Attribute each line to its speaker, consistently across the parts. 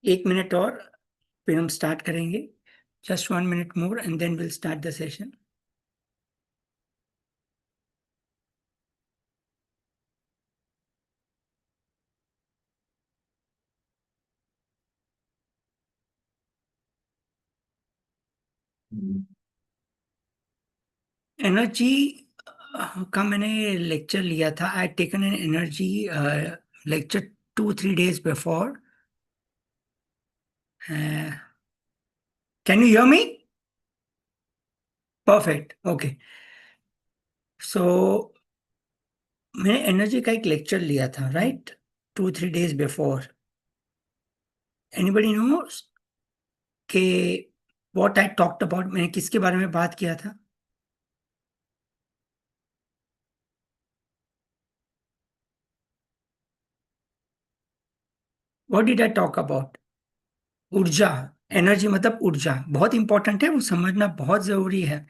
Speaker 1: 1 minute और फिर हम स्टार्ट करेंगे. Just 1 minute more and then will start the session. Energy का मैंने लेक्चर लिया था. I taken an energy lecture 2-3 days before. Can you hear me? Perfect. Okay. So मैंने एनर्जी का एक लेक्चर लिया था, right? 2-3 days before. Anybody knows के व्हाट आई टॉक्ड अबाउट? मैंने किसके बारे में बात किया था? What did I talk about? ऊर्जा. एनर्जी मतलब ऊर्जा. बहुत इंपॉर्टेंट है, वो समझना बहुत जरूरी है.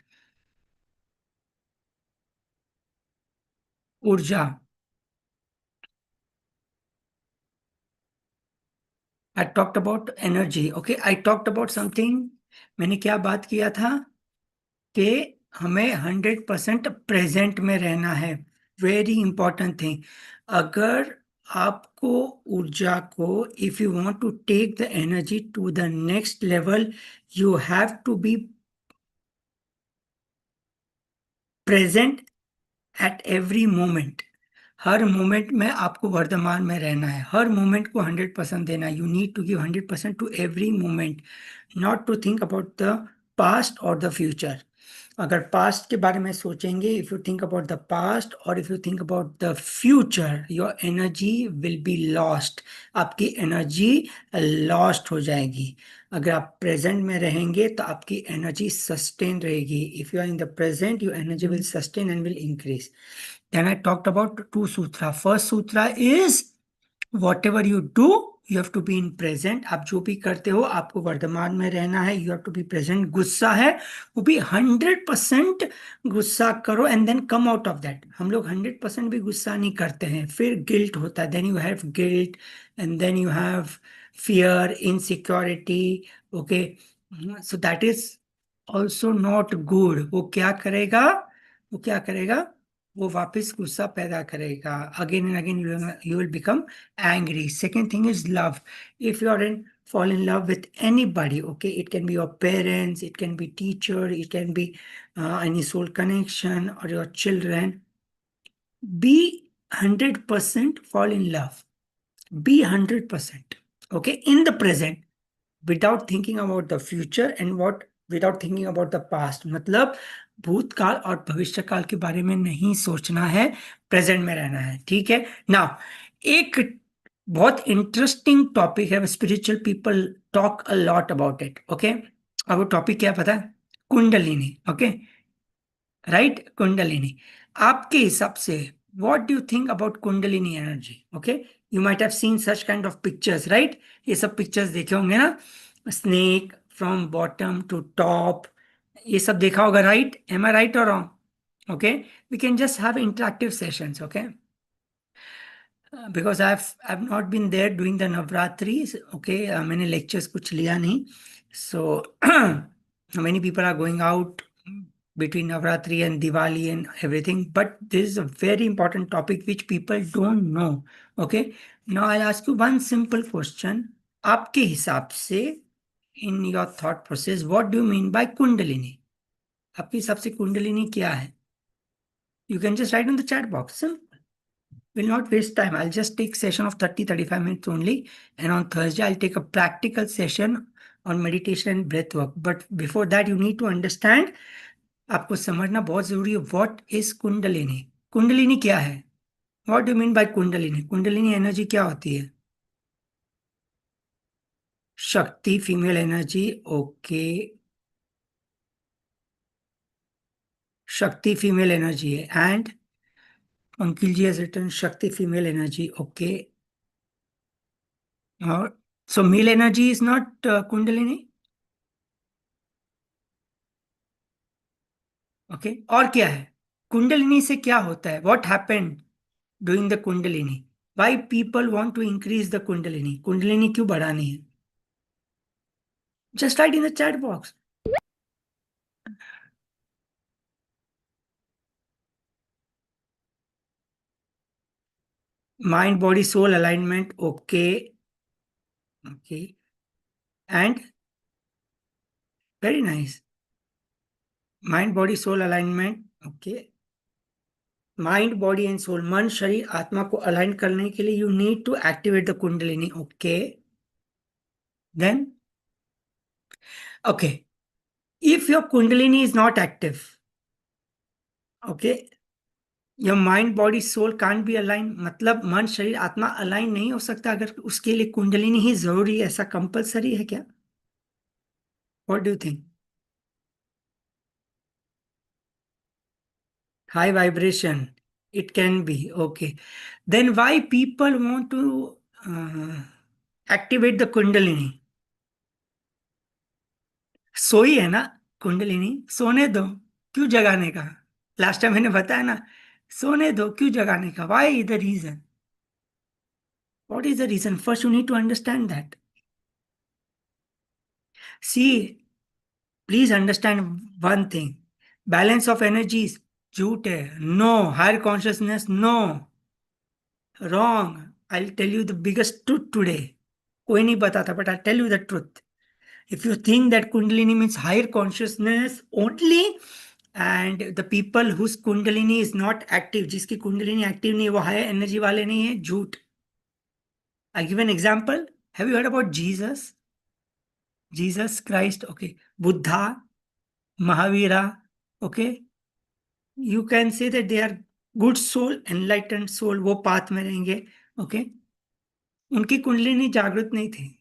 Speaker 1: ऊर्जा. आई talked about energy. Okay, I talked about something. मैंने क्या बात किया था? कि हमें 100% प्रेजेंट में रहना है. Very important thing. अगर आपको ऊर्जा को, if you want to take the energy to the next level, you have to be present at every moment. हर मोमेंट में आपको वर्तमान में रहना है. हर मोमेंट को 100% देना है. You need to give 100% to every moment. Not to think about the past और द फ्यूचर. अगर पास्ट के बारे में सोचेंगे, if you think about the past और if you think about the future, your energy will be lost. आपकी energy lost हो जाएगी. अगर आप प्रेजेंट में रहेंगे तो आपकी एनर्जी सस्टेन रहेगी. If you are in the present, your energy will sustain and will increase. Then I talked about two sutra. First sutra is whatever you do, you have to be in present. आप जो भी करते हो आपको वर्तमान में रहना है. You have to be present. गुस्सा है, वो भी 100% गुस्सा करो and then come out of that. हम लोग 100% भी गुस्सा नहीं करते हैं, फिर गिल्ट होता है. Then you have guilt and then you have fear, insecurity. Okay, so that is also not good. वो क्या करेगा? वो क्या करेगा? वो वापस गुस्सा पैदा करेगा. Again and again you will become angry. Second thing is love. If you are in fall in love with anybody, okay, it can be your parents, it can be teacher, it can be any soul connection or your children. Be 100% fall in love. Be 100%, okay, in the present, without thinking about the future and what without thinking about the past. मतलब भूतकाल और भविष्य काल के बारे में नहीं सोचना है, प्रेजेंट में रहना है. ठीक है ना? एक बहुत इंटरेस्टिंग टॉपिक है. Spiritual people talk a lot about it. Okay, अब वो टॉपिक क्या पता है? कुंडलिनी. Okay, right, Kundalini. आपके हिसाब से what do you think about Kundalini energy? Okay, you might have seen such kind of pictures, right? ये सब पिक्चर्स देखे होंगे ना, snake from bottom to top. ये सब देखा होगा, राइट? एम आई राइट और wrong? Okay, we can just have interactive sessions. Okay, because I have not been there doing the Navratri. Okay, मैंने लेक्चर्स कुछ लिया नहीं. सो many people are going out between Navratri and Diwali and everything, but this is a very important topic which people don't know. Okay, now I'll ask you one simple question. आपके हिसाब से, in your thought process, what do you mean by Kundalini? आपके हिसाब से कुंडलिनी क्या है? You can just write in the chat box. Simple. Will not waste time. I'll just take session of 30-35 minutes only. And on Thursday, I'll take a practical session on meditation and breath work. But before that, you need to understand, आपको समझना बहुत जरूरी है, what is kundalini. Kundalini क्या है? What do mean by Kundalini? Kundalini energy क्या होती है? Shakti, female energy. Okay, shakti female energy है. And uncle ji has written shakti female energy. Okay, और so male energy is not Kundalini. Okay, और क्या है? कुंडलिनी से क्या होता है? What happened doing the Kundalini? Why people want to increase the Kundalini? Kundalini क्यों बढ़ानी है? Just write in the chat box. Mind, body, soul alignment. Okay. Okay. And very nice. Mind, body, soul alignment. Okay. Mind body and soul, मन शरीर आत्मा को align करने के लिए you need to activate the kundalini. Okay. Then okay, if your kundalini is not active, okay, your mind body soul can't be align. मतलब मन शरीर आत्मा अलाइन नहीं हो सकता अगर उसके लिए कुंडलिनी ही जरूरी है. ऐसा कंपलसरी है क्या? What do you think? High vibration, it can be. Okay, then why people want to activate the kundalini? सोई है ना कुंडलिनी, सोने दो, क्यों जगाने का? लास्ट टाइम मैंने बताया ना, सोने दो, क्यों जगाने का? Why is the reason? What is the reason? First you need to understand that. See, please understand one thing. Balance of energies झूठ है. No. Higher consciousness, no. Wrong. I tell you the biggest truth today. कोई नहीं बताता, but I tell you the truth. If you think that Kundalini means higher consciousness only, and the people whose Kundalini is not active, जिसकी Kundalini active नहीं है, वो higher energy वाले नहीं है, झूठ. I give an example. Have you heard about Jesus? Jesus Christ, okay. Buddha, Mahavira, okay. You can say that they are good soul, enlightened soul, वो path में रहेंगे, okay. उनकी कुंडलिनी जागृत नहीं थी,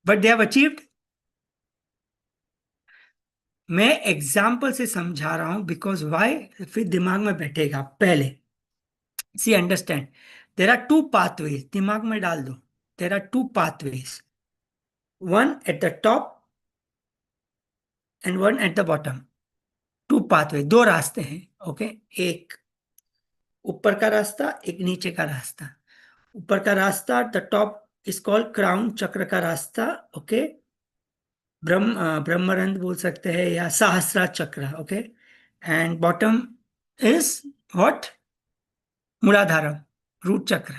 Speaker 1: but they have achieved. मैं example से समझा रहा हूं, बिकॉज वाई, फिर दिमाग में बैठेगा. पहले see understand, there are two pathways. दिमाग में डाल दो. There are two pathways, one at the top and one at the bottom. Two pathway, दो रास्ते हैं. ओके, एक ऊपर का रास्ता, एक नीचे का रास्ता. ऊपर का रास्ता, the top is called crown चक्र का रास्ता. ओके, ब्रह्मरंध्र बोल सकते हैं या Sahasra chakra. Okay, and bottom is what? Muladharam, root chakra.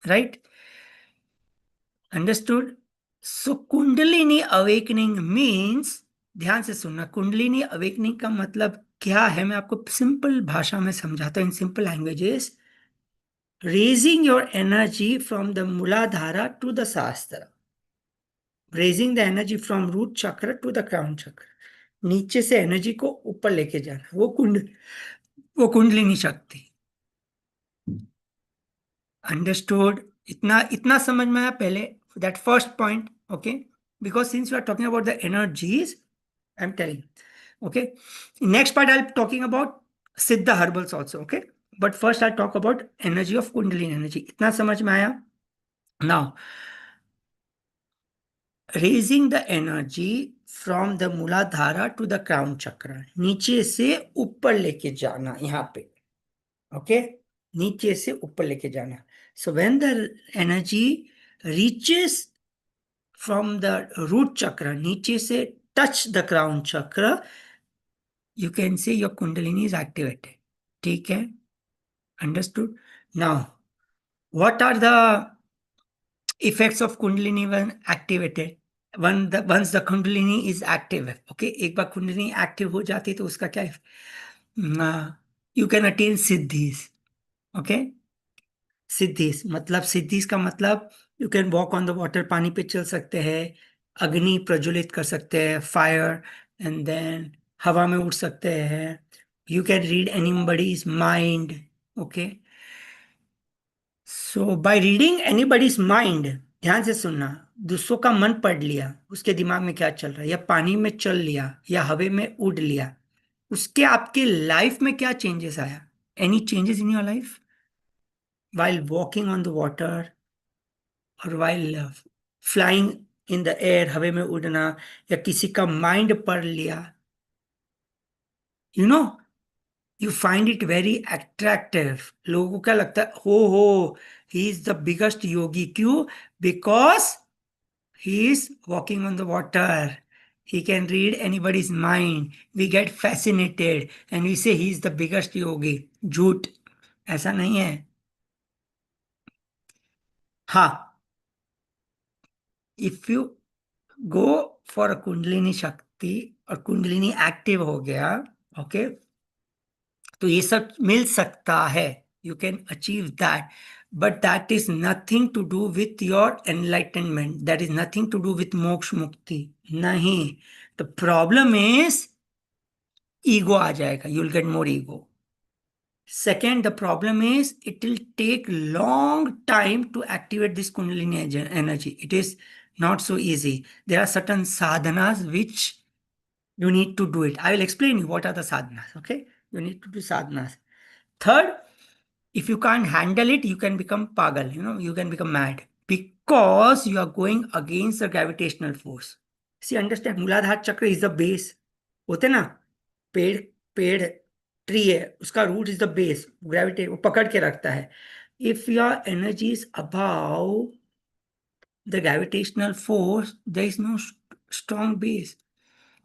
Speaker 1: Right? Understood? So Kundalini awakening means, ध्यान से सुनना, कुंडलिनी अवेकनिंग का मतलब क्या है मैं आपको सिंपल भाषा में समझाता हूं, in simple languages. Raising your energy from the Muladhara to the Sahastra. Raising the energy from root chakra to the crown chakra. नीचे से एनर्जी को ऊपर लेके जाना, वो कुंडलिनी शक्ति. अंडरस्टूड? इतना इतना समझ में आया पहले, that first point. Okay, because since we are talking about the energies, I am telling. Okay, next part I am talking about Siddha herbals also. Okay, but first I talk about energy of Kundalini energy. इतना समझ में आया? Now, raising the energy from the Muladhara to the crown chakra, नीचे से ऊपर लेके जाना. यहाँ पे ओके, नीचे से ऊपर लेके जाना. So when the energy reaches from the root chakra, नीचे से touch the crown chakra, you can say your kundalini is activated. ठीक है? Understood? Now, what are the effects of kundalini when activated? once the kundalini is active, okay, एक बार kundalini active हो जाती है तो उसका क्या, you can attain siddhis. Okay, siddhis मतलब, सिद्धीज का मतलब you can walk on the water, पानी पे चल सकते हैं, अग्नि प्रज्वलित कर सकते हैं, फायर, एंड देन हवा में उड़ सकते हैं. You can read anybody's mind. Okay, so by reading anybody's mind, ध्यान से सुनना, दूसरों का मन पढ़ लिया, उसके दिमाग में क्या चल रहा है, या पानी में चल लिया या हवा में उड़ लिया, उसके आपके लाइफ में क्या चेंजेस आया? Any changes in your life while walking on the water और while flying in the air, हवा में उड़ना, या किसी का माइंड पढ़ लिया, you know, you find it very attractive. लोगों को क्या लगता है, हो ही इज द बिगेस्ट योगी. क्यों? Because he is walking on the water. He can read anybody's mind. We get fascinated and we say he is the biggest yogi. झूठ, ऐसा नहीं है. हाँ, if you go for a kundalini शक्ति और kundalini active हो गया, ओके, तो ये सब मिल सकता है. You can achieve that. But that is nothing to do with your enlightenment. That is nothing to do with moksha mukti. नहीं. द प्रॉब्लम इज ईगो आ जाएगा. You will get more ego. Second, the problem is it will take long time to activate this Kundalini energy. It is not so easy. There are certain sadhanas which you need to do it. I will explain you what are the sadhanas. Okay, you need to do sadhanas. Third, if you can't handle it, you can become pagal. You can become mad because you are going against the gravitational force. See, understand? Muladhara chakra is the base. होते ना, पेड़ पेड़ tree है, उसका root is the base. Gravity वो पकड़ के रखता है. If your energy is above the gravitational force, there is no strong base.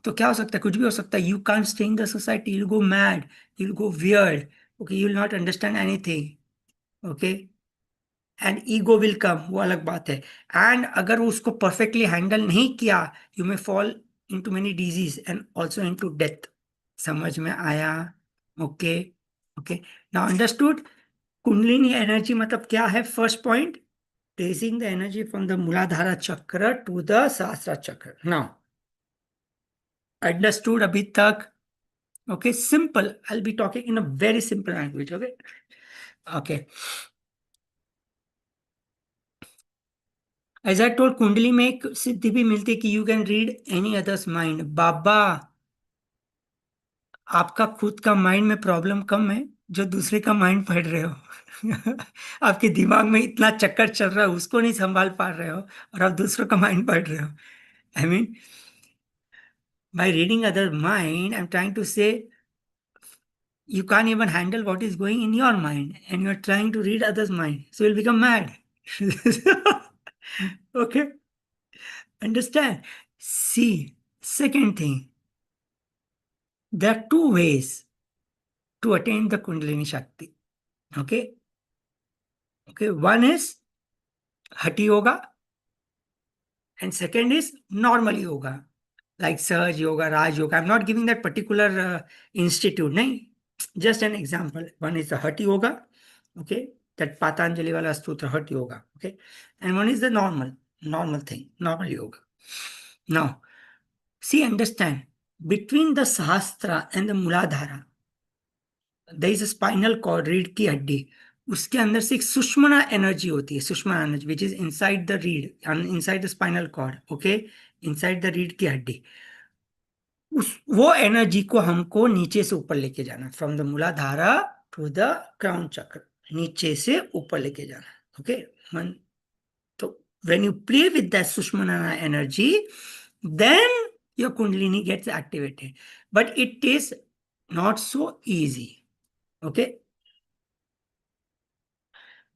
Speaker 1: तो क्या हो सकता है? कुछ भी हो सकता है. You can't stay in the society. You go mad, you go weird. Okay, you will not understand anything. Okay, and ego will come, वो अलग बात है. एंड अगर वो उसको परफेक्टली हैंडल नहीं किया, you may fall into many disease and also into death. समझ में आया? Okay. Okay, now understood. Kundalini energy मतलब क्या है? First point, raising the energy from the Muladhara chakra to the Sahastra chakra. Now understood अभी तक? Okay, simple. I will be talking in a very simple language. Okay. Okay, as I told, Kundali में एक सिद्धि भी मिलती है कि you can read any others mind. बाबा, आपका खुद का माइंड में प्रॉब्लम कम है जो दूसरे का माइंड पढ़ रहे हो. आपके दिमाग में इतना चक्कर चल रहा है, उसको नहीं संभाल पा रहे हो और आप दूसरों का माइंड पढ़ रहे हो. I mean, by reading other mind, I am trying to say you can't even handle what is going in your mind and you're trying to read others mind, so you'll become mad. Okay, understand? See, second thing, there are two ways to attain the Kundalini Shakti. Okay. Okay. One is Hatha Yoga and second is normal yoga, like Sahaj Yoga, Raj Yoga. I'm not giving that particular institute. Nahin. Just an example. One is the Hatha Yoga. Okay. That Patanjali wala sutra, Hatha Yoga. Okay. And one is the normal thing, normal yoga. Now, see, understand, between the Sahasra and the Muladhara, there is a spinal cord, रीढ़ की हड्डी. उसके अंदर से एक सुषुम्ना energy होती है. Sushumna energy which is inside the reedh, inside the spinal cord. Okay, inside the रीढ़ की हड्डी. उस वो एनर्जी को हमको नीचे से ऊपर लेके जाना, from the Muladhara to the crown chakra, नीचे से ऊपर लेके जाना. ओके, मन. तो when you play with that Sushmana energy, then your Kundalini gets activated. But it is not so easy. Okay.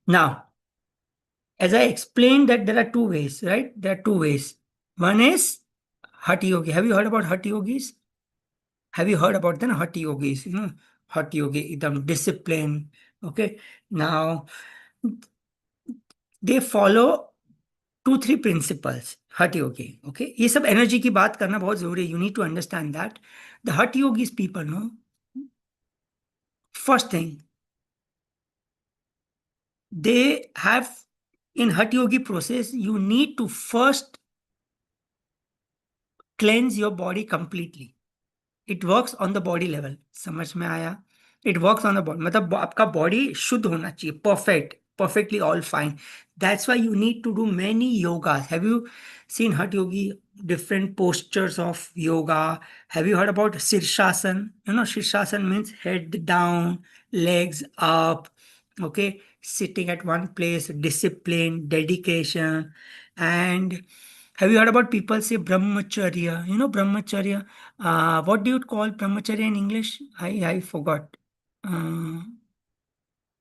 Speaker 1: Now, as I explained that there are two ways, right? There are two ways. One is Hatha Yogi. Have you heard about Hatha Yogis? Have you heard about them? Hatha Yogis, Hatha Yogi, them discipline. Okay. Now, they follow 2-3 principles हठ योगी. Okay, ये सब energy की बात करना बहुत जरूरी है. You need to understand that the Hath yogis people know. First thing, they have in Hath yogi process, you need to first cleanse your body completely. It works on the body level. समझ में आया? It works on the body, मतलब आपका body शुद्ध होना चाहिए, perfect, perfectly all fine. That's why you need to do many yogas. Have you seen Hatha Yogi, different postures of yoga? Have you heard about Shirshasana? Shirshasana means head down, legs up, okay, sitting at one place, discipline, dedication. And have you heard about people say brahmacharya? Brahmacharya. What do you call brahmacharya in English? I forgot.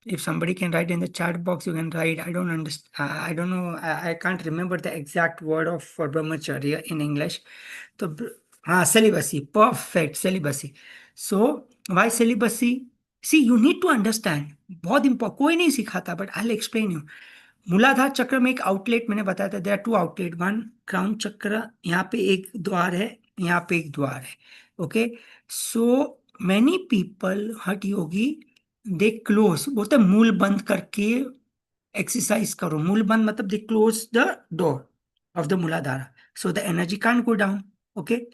Speaker 1: If somebody can write in the chat box, you can write. I don't understand. I don't know. I can't remember the exact word of for brahmacharya in English. तो हाँ, celibacy. Perfect, celibacy. So why celibacy? See, you need to understand. बहुत important. कोई नहीं सिखाता, but I'll explain you. मूलाधार चक्र में एक आउटलेट मैंने बताया था, there are two outlet, one crown chakra, यहाँ पे एक द्वार है, यहाँ पे एक द्वार है. ओके, सो मैनी पीपल हठ योगी दे क्लोज, बोलते हैं मूल बंद करके एक्सरसाइज करो. मूल बंद मतलब they close the door of the Muladhara. So the energy can't go down. Okay.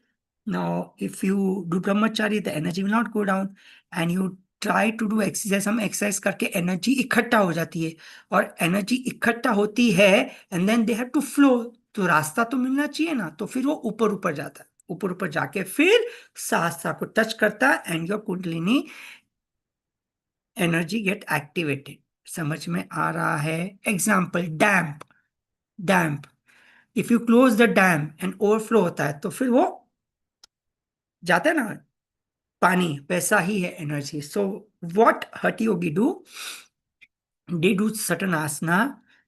Speaker 1: Now, if you do brahmachari, the energy will not go down. And you try to do exercise, हम exercise करके energy इकट्ठा हो जाती है. और energy इकट्ठा होती है and then they have to flow. तो रास्ता तो मिलना चाहिए ना, तो फिर वो ऊपर ऊपर जाता है. ऊपर ऊपर जाके फिर सहस्त्र को टच करता है and your kundalini energy get activated. समझ में आ रहा है? Example, damp. Damp, if you close the dam and overflow होता है तो फिर वो जाता है ना पानी, वैसा ही है energy. So what Hath yogi do, they do certain asana,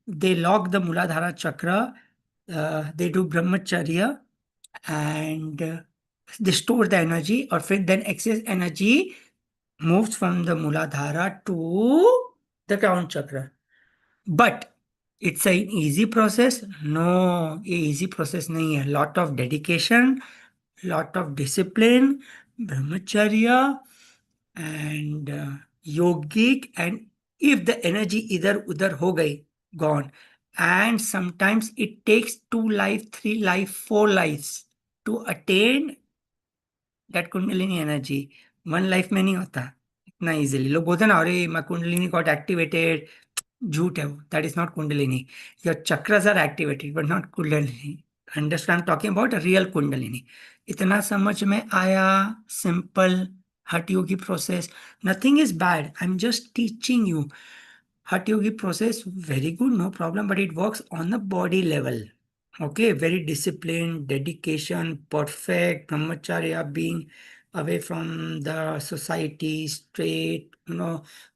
Speaker 1: they lock the muladhara chakra, they do brahmacharya and they store the energy, और फिर then excess energy moves from the muladhara to the crown chakra. But it's an easy process? No, ये easy process नहीं है. Lot of dedication, lot of discipline, brahmacharya and yogic, and if the energy इधर उधर हो गई, gone. And sometimes it takes 2 life, 3 life, 4 lives to attain that kundalini energy. 1 life में नहीं होता इतना इजीली. लोग बोलते हैं ना, अरे my kundalini got activated. झूठ है वो. That is not Kundalini. Your chakras are activated but not Kundalini. Understand, talking about real Kundalini. इतना समझ में आया? Simple Hath yogi process. Nothing is bad, I am just teaching you. Hath yogi process very good, no problem, but it works on the body level. Okay, very disciplined, dedication, perfect brahmacharya, being away from the society, straight,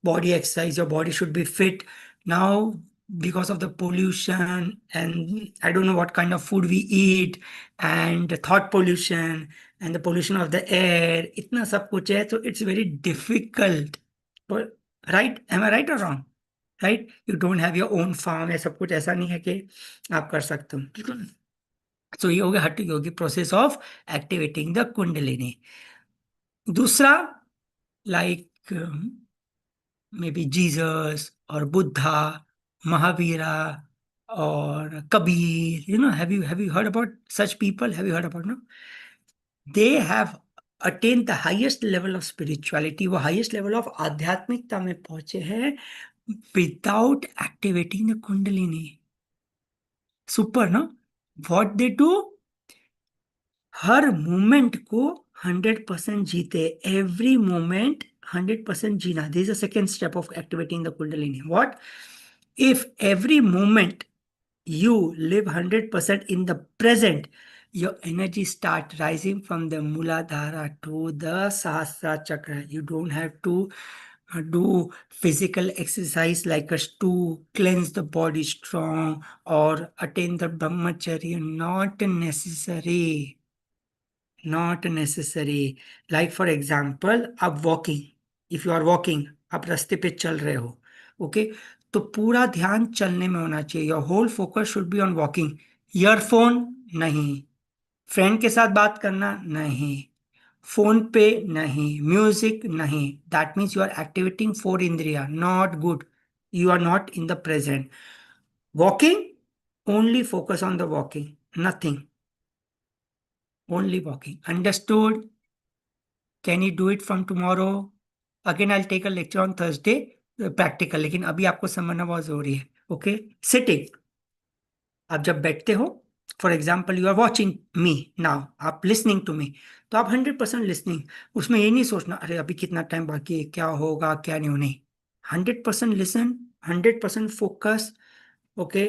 Speaker 1: body exercise. Your body should be fit. Now, because of the pollution and I don't know what kind of food we eat and the thought pollution and the pollution of the air, itna sab kuch hai, so it's very difficult. But, right? Am I right or wrong? Right, you don't have your own form, है सब कुछ ऐसा नहीं है कि आप कर सकते हो. बिल्कुल. सो ये हो गया Hath yogi process of activating the Kundalini. दूसरा, लाइक मे बी जीसस और बुद्धा, महावीरा और Kabir, have you heard about such people? Have you heard about? No, they have attain the highest level of spirituality. वो हाईएस्ट लेवल ऑफ आध्यात्मिकता में पहुंचे हैं without activating the Kundalini. Super, ना? What they do, हर moment को 100% जीते. एवरी मोमेंट 100% जीना. This is the second step of activating the kundalini. What if every moment you live 100% in the present, your energy start rising from the muladhara to the sahasra chakra. You don't have to do physical exercise like us to cleanse the body strong or attain the brahmacharya. Not necessary. Not necessary. Like for example, आप walking, if you are walking, आप रास्ते पे चल रहे हो, okay, तो पूरा ध्यान चलने में होना चाहिए. Your whole focus should be on walking. Earphone नहीं, फ्रेंड के साथ बात करना नहीं, फोन पे नहीं, म्यूजिक नहीं. That means you are activating four indriya. Not good. You are not in the present. Walking, only focus on the walking, nothing. Only walking. Understood? Can you do it from tomorrow? Again, I'll take a lecture on Thursday, practical. लेकिन अभी आपको समझना बहुत जरूरी है. Okay, sitting. आप जब बैठते हो, for example you are watching me now, आप लिसनिंग टू मी, तो आप 100% लिसनिंग. उसमें ये नहीं सोचना अरे अभी कितना टाइम बाकी है, क्या होगा क्या नहीं. 100% listen, 100% focus. Okay,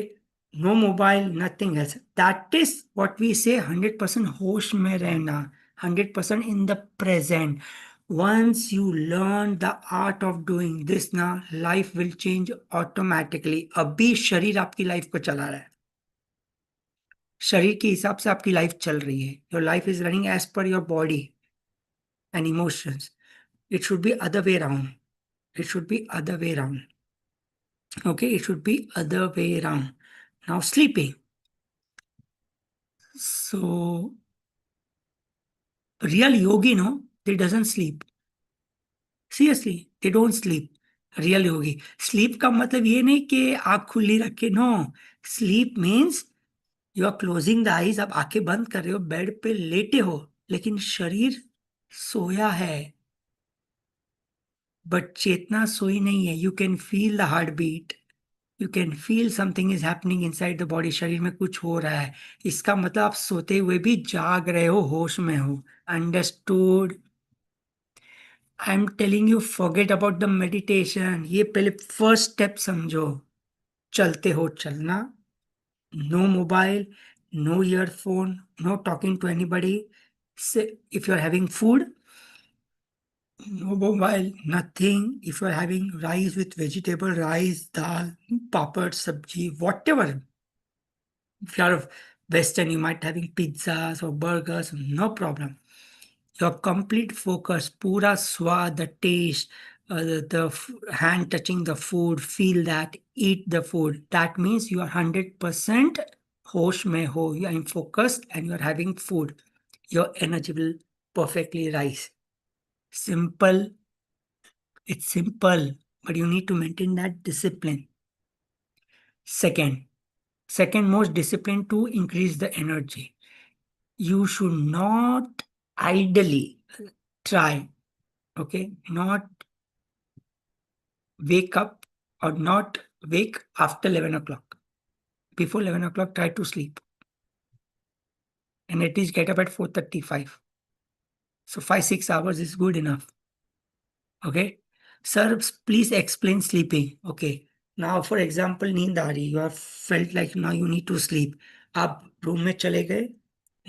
Speaker 1: no mobile, nothing else. That is what we say 100% होश में रहना, 100% in the present. Once you learn the art of doing this ना, life will change automatically. अभी शरीर आपकी लाइफ को चला रहा है, शरीर के हिसाब से आपकी लाइफ चल रही है. Your life is running as per your body and emotions. It should be other way around. It should be other way around. Okay, it should be other way around. Now sleeping. So real yogi, no, they doesn't sleep. Seriously, they don't sleep. Real yogi. Sleep का मतलब ये नहीं कि आंख खुली रखे. No, sleep means you are closing the eyes. आप आंखें बंद कर रहे हो, बेड पे लेटे हो, लेकिन शरीर सोया है, बट चेतना सोई नहीं है. You can feel the heart beat, you can feel something is happening inside the body. शरीर में कुछ हो रहा है. इसका मतलब आप सोते हुए भी जाग रहे हो, होश में हो. Understood? I am telling you, forget about the meditation. ये पहले फर्स्ट स्टेप समझो. चलते हो चलना, no mobile, no earphone, no talking to anybody. If you are having food, no mobile, nothing. If you're having rice with vegetable, rice, dal, papad, sabji, whatever. If you're Western, you might having pizzas or burgers, no problem. Your complete focus, pura swad, the taste, hand touching the food, feel that, eat the food. That means you are 100% hosh mein ho. You are focused and you are having food. Your energy will perfectly rise. Simple. It's simple, but you need to maintain that discipline. Second, second most discipline to increase the energy. You should not idly try, okay, not wake up or not wake after 11 o'clock. Before 11 o'clock, try to sleep. And at least get up at 4:35. So 5-6 hours is good enough. Okay. Sir, please explain sleeping. Okay. Now, for example, नींद आ रही, you have felt like now you need to sleep. आप room में चले गए,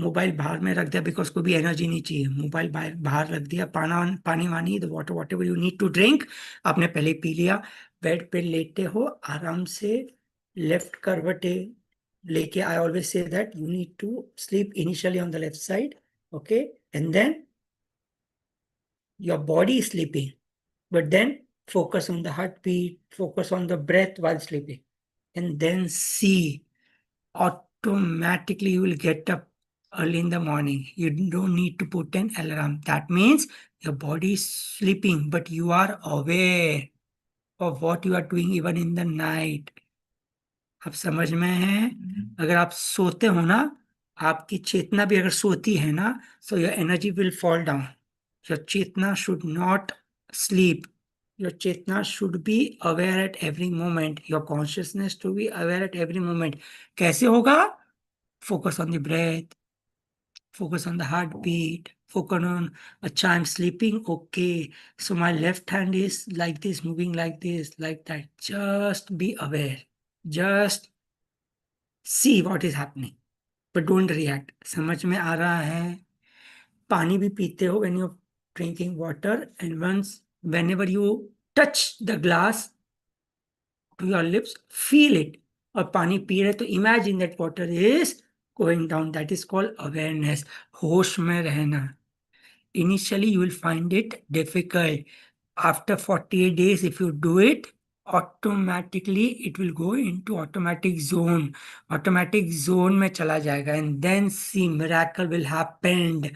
Speaker 1: mobile बाहर में रख दिया, बिकॉज कोई भी एनर्जी नहीं चाहिए. मोबाइल बाहर बाहर रख दिया, पानी वानी, the water whatever you need to drink आपने पहले पी लिया. बेड पे लेटे हो आराम से, लेफ्ट करवटे लेके. I always say that you need to sleep initially on the left side. Okay, and then your body is sleeping. But then focus on the heartbeat, focus on the breath while sleeping, and then see automatically you will get up early in the morning. You don't need to put an alarm. That means your body is sleeping, but you are aware of what you are doing even in the night. आप समझ में है? अगर आप सोते हो ना, आपकी चेतना भी अगर सोती है ना, so your energy will fall down. Your chetna should not sleep. Your chetna should be aware at every moment. Your consciousness to be aware at every moment. कैसे होगा? Focus on the breath. Focus on the heartbeat. Focus on, अच्छा, I'm sleeping. Okay. So my left hand is like this, moving like this, like that. Just be aware. Just see what is happening. But don't react. समझ में आ रहा है? पानी भी पीते हो, when you're drinking water, and whenever you touch the glass to your lips, feel it. और पानी पी रहे तो imagine that water is going down. That is called awareness. होश में रहना. Initially you will find it difficult. After 48 days, if you do it, automatically it will go into automatic zone. Automatic zone में चला जाएगा, and then see miracle will happen.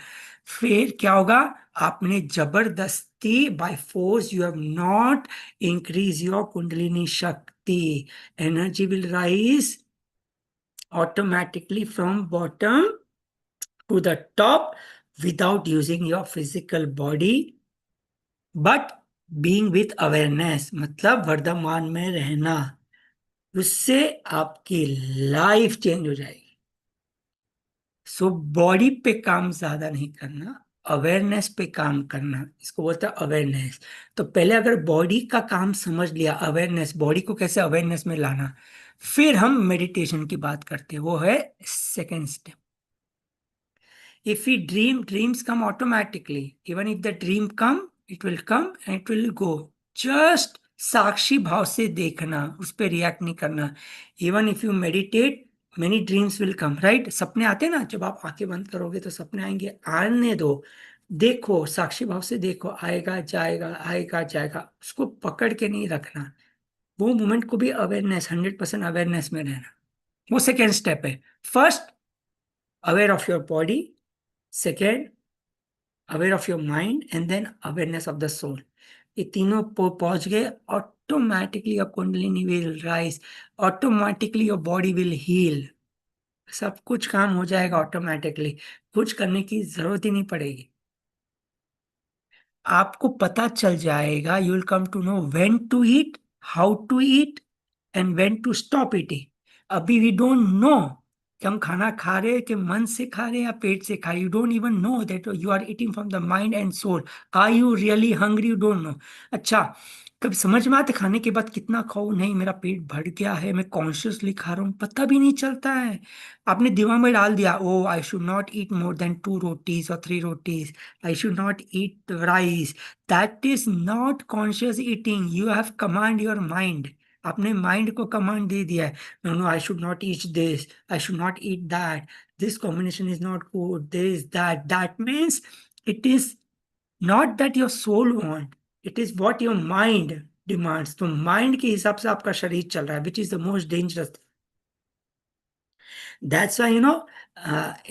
Speaker 1: फिर क्या होगा? आपने जबरदस्ती by force you have not increase your kundalini shakti. Energy will rise automatically from bottom to the top without using your physical body, but being with awareness. मतलब वर्तमान में रहना. उससे आपकी लाइफ चेंज हो जाएगी. सो बॉडी पे काम ज्यादा नहीं करना, अवेयरनेस पे काम करना. इसको बोलता है अवेयरनेस. तो पहले अगर बॉडी का काम समझ लिया, अवेयरनेस, बॉडी को कैसे अवेयरनेस में लाना, फिर हम मेडिटेशन की बात करते हैं. वो है second step. If we dream, dreams come automatically. Even if the dream come, it will come and it will go. Just साक्षी भाव से देखना, उस पर रिएक्ट नहीं करना। Even if you meditate, many dreams will come, right? सपने आते हैं ना, जब आप आंखें बंद करोगे तो सपने आएंगे, आने दो। देखो, साक्षी भाव से देखो, आएगा जाएगा, आएगा जाएगा, उसको पकड़ के नहीं रखना। वो मोमेंट को भी अवेयरनेस, 100% अवेयरनेस में रहना, वो सेकेंड स्टेप है। First, aware of your body. Second, aware of your mind, and then awareness of the soul. ये तीनों पहुंच गए, automatically your kundalini will rise, automatically your body will heal. सब कुछ काम हो जाएगा ऑटोमेटिकली, कुछ करने की जरूरत ही नहीं पड़ेगी। आपको पता चल जाएगा, you will come to know when to eat, how to eat, and when to stop eating. अभी वी डोंट नो कि हम खाना खा रहे हैं कि मन से खा रहे हैं या पेट से खा रहे हैं। You don't even know that you are eating from the mind and soul. Are you really hungry? You don't know. अच्छा, कभी समझ में आता खाने के बाद कितना खाओ? नहीं, मेरा पेट भर गया है, मैं कॉन्शियसली खा रहा हूँ, पता भी नहीं चलता है। आपने दिमाग में डाल दिया, oh I should not eat more than 2 rotis और 3 रोटीज, I should not eat rice. That is not conscious eating. You have command your mind. आपने माइंड को कमांड दे दिया है, no no I should not eat this, I should not eat that, this combination is not good, this that. That means it is not that your soul want, it is what your mind demands. तो mind के हिसाब से आपका शरीर चल रहा है, which is the most dangerous. That's why,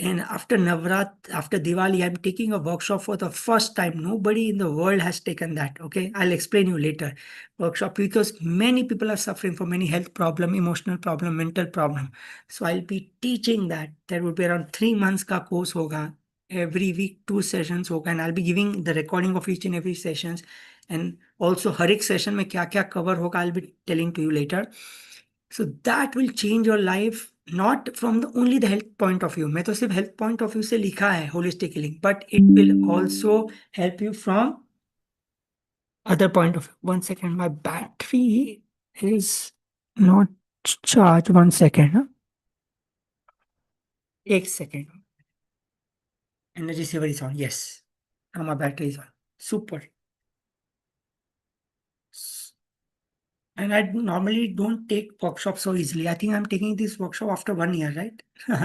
Speaker 1: and after Navrat, after Diwali, I'm taking a workshop for the first time. Nobody in the world has taken that. Okay, I'll explain you later. Workshop, because many people are suffering from many health problem, emotional problem, mental problem. So I'll be teaching that. There will be around 3 months ka course hoga. Every week 2 sessions hoga, and I'll be giving the recording of each and every sessions. And also हर एक session में क्या क्या cover होगा, I'll be telling to you later. So that will change your life, not from the only the health point of view. मैं तो सिर्फ health point of view से लिखा है holistic healing, but it will also help you from other point of view. 1 second, my battery is not charged. 1 second, huh? 1 second. Energy saver is on. Yes. Now my battery is on. Super. And I normally don't take workshops so easily. I think I'm taking this workshop after 1 year, right?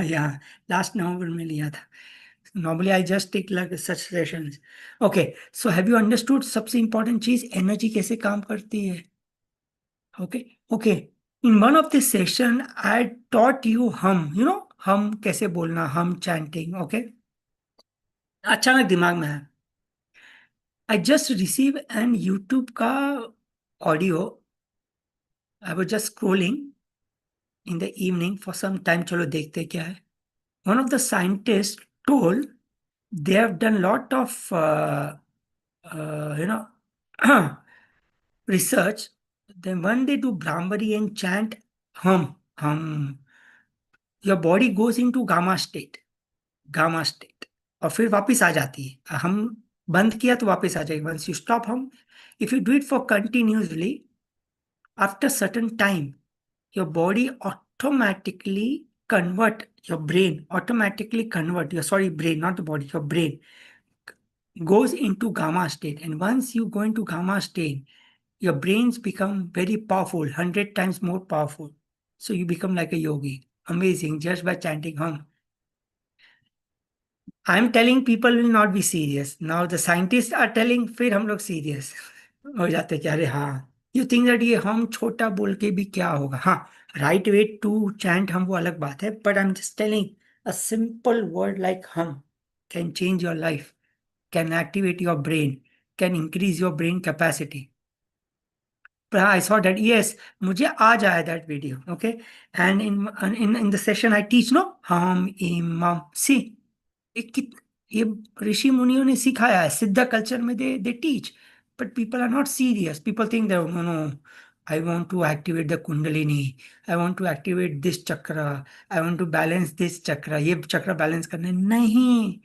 Speaker 1: Yeah, last November में लिया था. Normally I just take like such sessions. Okay, so have you understood सबसे important चीज energy कैसे काम करती है? Okay, okay. In one of the session I taught you हम कैसे बोलना, हम chanting. Okay, अचानक दिमाग में आया. I just received an YouTube का audio. I was just scrolling in the evening for some time. चलो देखते क्या है. One of the scientists told they have done lot of you know research. Then when they do Brahmari and chant hum, your body goes into gamma state, और फिर वापस आ जाती है. हम बंद किया तो वापस आ जाएगी. Once you stop hum, if you do it for continuously, after certain time, your body automatically convert, your brain automatically convert, your sorry brain, not the body, your brain goes into gamma state. And once you go into gamma state, your brains become very powerful, 100 times more powerful. So you become like a yogi. Amazing, just by chanting hum. I'm telling people will not be serious. Now the scientists are telling, फिर हम लोग serious हो जाते क्या? अरे हाँ, you think that ये हम छोटा बोल के भी क्या होगा? हाँ, right way to chant हम वो अलग बात है. But I'm just telling, a simple word like hum can change your life, can activate your brain, can increase your brain capacity. I saw that. Yes, मुझे आज आया that video. Okay, and in the session I teach, no, hum imam. See, ये कित ये ऋषि मुनियों ने सिखाया है. सिद्धा कल्चर में they teach, but people are not serious. People think that no, I want to activate the kundalini, I want to activate this chakra, I want to balance this chakra. ये चक्र बैलेंस करने नहीं.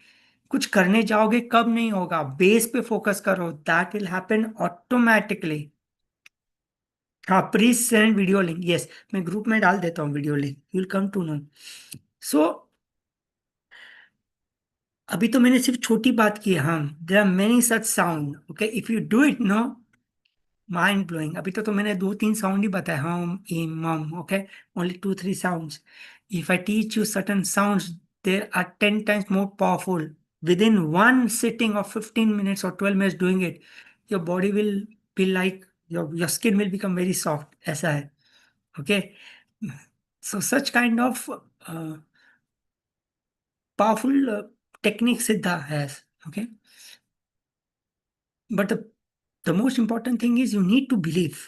Speaker 1: कुछ करने जाओगे कब नहीं होगा. बेस पे फोकस करो, दैट विल हैपन ऑटोमेटिकली. हाँ, please send video link. Yes, मैं ग्रुप में डाल देता हूँ video link. You will come to know. So अभी तो मैंने सिर्फ छोटी बात की है, हाँ। There are many such sound, okay, if you do it, no, mind blowing. अभी तो मैंने दो तीन साउंड ही बताए, हम, इम, मम, okay, only two three sounds. If I teach you certain sounds, there are 10 times more powerful. Within one sitting of 15 minutes or 12 minutes doing it, your body will be like, your skin will become very soft, ऐसा है, okay? So such kind of powerful technique Siddha has, okay? But the most important thing is you need to believe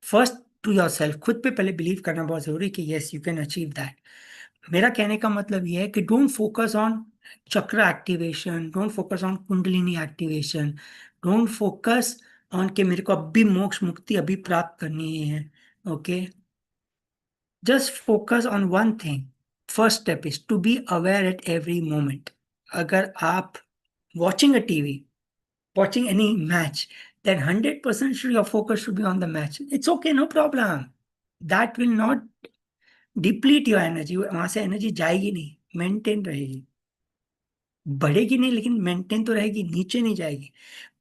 Speaker 1: first to yourself. खुद पे पहले believe करना बहुत जरूरी है कि yes you can achieve that. मेरा कहने का मतलब ये है कि डोंट फोकस ऑन चक्र activation, don't focus on kundalini activation, don't focus on कि मेरे को अभी मोक्ष मुक्ति अभी प्राप्त करनी है, okay? Just focus on one thing. First step is to be aware at every moment. अगर आप watching a TV, watching any match, then 100% should your focus should be on the match. It's okay, no problem. That will not deplete your energy. वहां से energy जाएगी नहीं, maintain रहेगी, बढ़ेगी नहीं, लेकिन मेंटेन तो रहेगी, नीचे नहीं जाएगी.